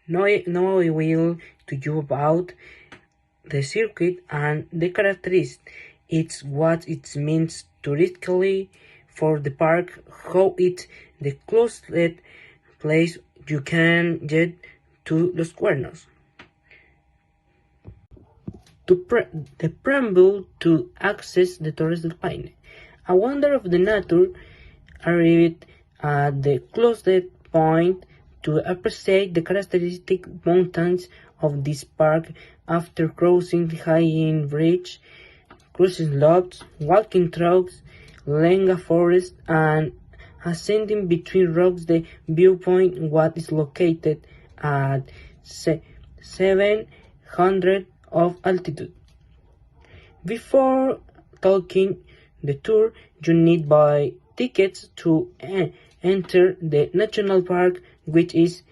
Now I will to you about the circuit and the characteristics. It's what it means touristically for the park, how it's the closest place you can get to Los Cuernos. The preamble to access the Torres del Paine. A wonder of the nature arrived at the closest point to appreciate the characteristic mountains of this park after crossing the High Bridge, cruising slopes, walking trails, Lenga Forest, and ascending between rocks. The viewpoint what is located at 700 of altitude. Before taking the tour, you need buy tickets to enter the national park, which is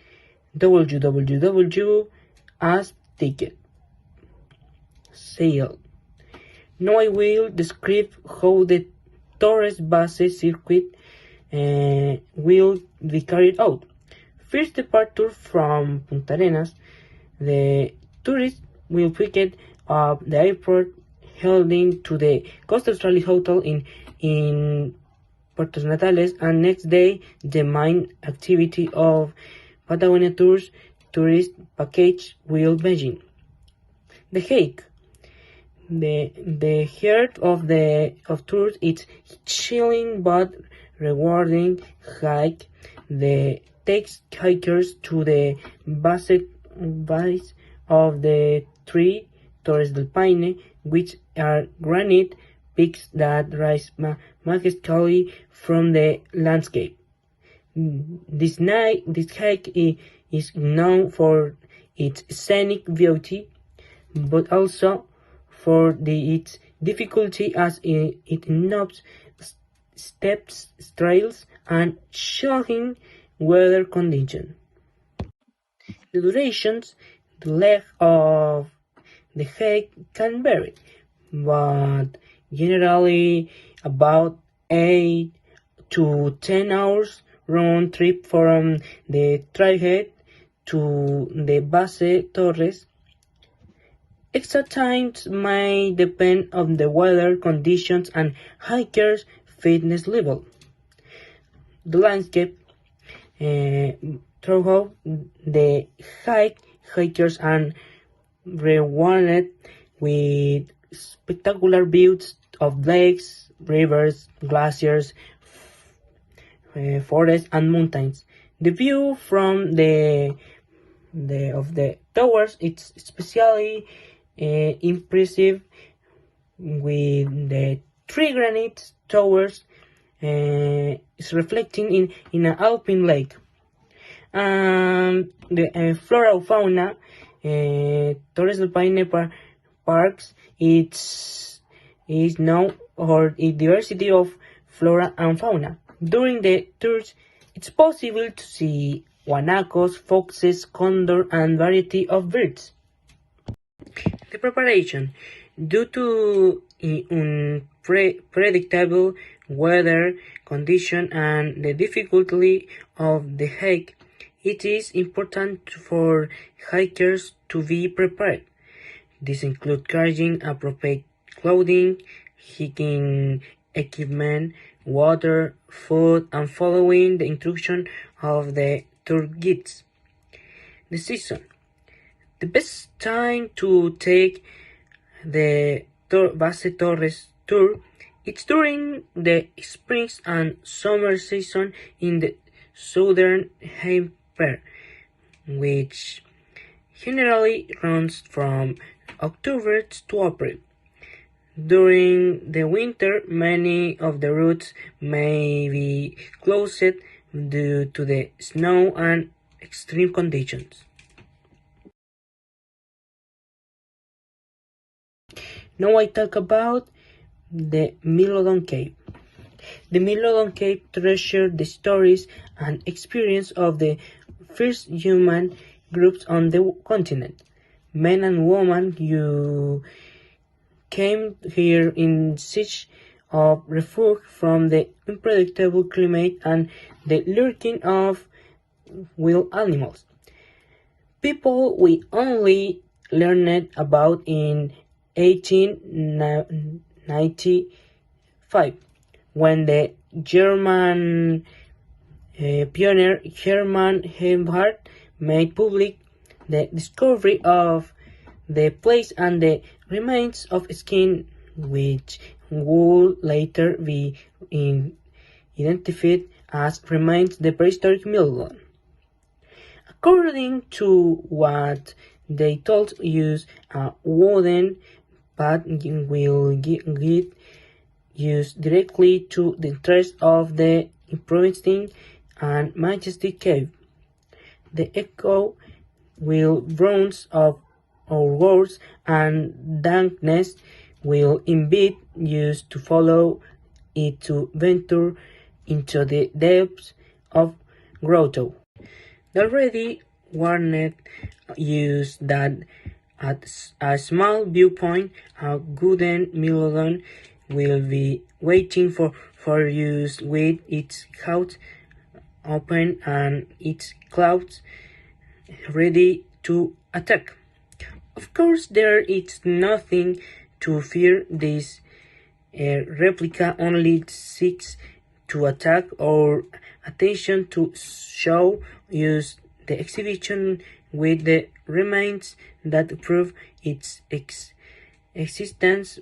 www.asticket sale. Now I will describe how the Torres Base circuit will be carried out. First departure from Punta Arenas, the tourists will pick up the airport, heading to the Costa Australis Hotel in Puerto Natales, and next day the main activity of Patagonia Tours tourist package will begin. The hike. The heart of tours is chilling but rewarding hike. The takes hikers to the base of the three Torres del Paine, which are granite peaks that rise majestically from the landscape. This hike is known for its scenic beauty, but also for its difficulty as it involves steps, trails, and challenging weather conditions. The durations, the length of the hike can vary, but generally about 8 to 10 hours round trip from the trailhead to the base Torres. Extra times may depend on the weather conditions and hikers' fitness level. The landscape throughout the hikers are rewarded with spectacular views of lakes, rivers, glaciers, forests, and mountains. The view from the towers is especially impressive, with the three granite towers is reflecting in an alpine lake. And the flora and fauna, Torres del Paine parks, is known for its diversity of flora and fauna. During the tours, it's possible to see guanacos, foxes, condor, and variety of birds. The preparation. Due to unpredictable weather conditions and the difficulty of the hike, it is important for hikers to be prepared. This includes carrying appropriate clothing, hiking equipment, water, food, and following the instructions of the tour guides. The season. The best time to take the Base Torres tour is during the spring and summer season in the southern hemisphere, which generally runs from October to April. During the winter, many of the routes may be closed due to the snow and extreme conditions. Now I talk about the Milodon Cave. The Milodon Cave treasures the stories and experience of the first human groups on the continent. Men and women who came here in search of refuge from the unpredictable climate and the lurking of wild animals. People we only learned about in 1895 when the German pioneer Hermann Helmholtz made public the discovery of the place and the remains of skin, which would later be identified as remains the prehistoric Megalodon. According to what they told use a wooden path will get used directly to the entrance of the imposing and majestic cave. The echo will bronze of our words and darkness will invite us to follow it to venture into the depths of grotto. The already warned us that at a small viewpoint a golden megalodon will be waiting for us with its mouth open and its claws ready to attack. Of course, there is nothing to fear. This replica only seeks to attack our attention to show us the exhibition with the remains that prove its existence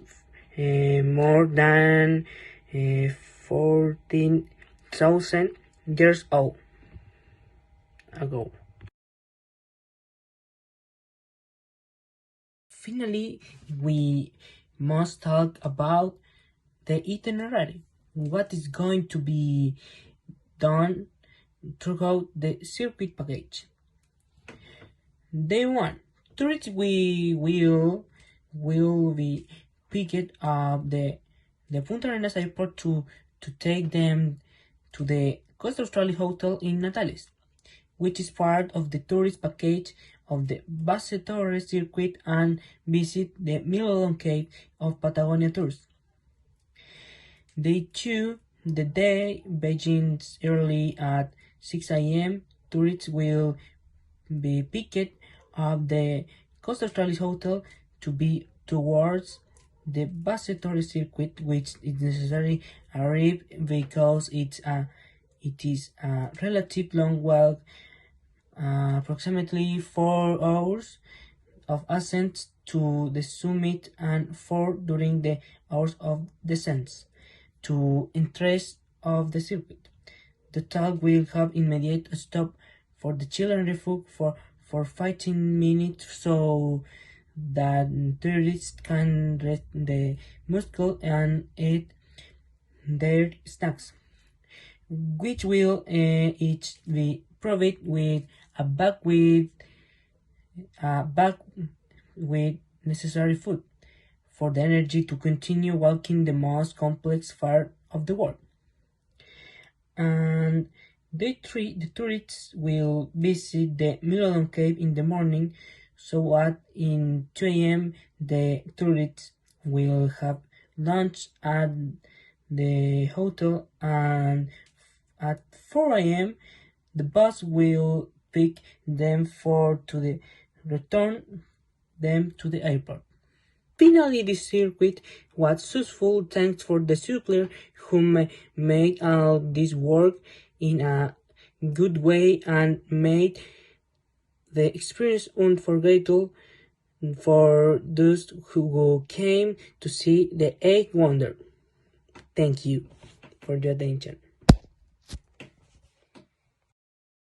more than 14,000 years ago. Finally, we must talk about the itinerary. What is going to be done throughout the circuit package? Day 1. Tourists we will be picked up the Punta Arenas airport to take them to the Costa Australia Hotel in Natales, which is part of the tourist package of the Base Torres circuit and visit the Megalodon Cave of Patagonia Tours. Day 2, the day begins early at 6 a.m. Tourists will be picked up the Costa Australis Hotel to be towards the Base Torres circuit, which is necessary arrive because it is a relative long walk, approximately 4 hours of ascent to the summit and 4 during the hours of descent to interest of the circuit. The talk will have immediate stop for the children refuge for 15 minutes so that tourists can rest the muscle and eat their snacks, which will each be provided with a bag with necessary food for the energy to continue walking the most complex part of the world. And day 3, the tourists will visit the Megalodon Cave in the morning, so at in 2 a.m. the tourists will have lunch at the hotel, and at 4 a.m. the bus will pick them to return them to the airport. Finally, this circuit was successful thanks for the supplier who made all this work in a good way and made the experience unforgettable for those who came to see the eighth wonder. Thank you for your attention.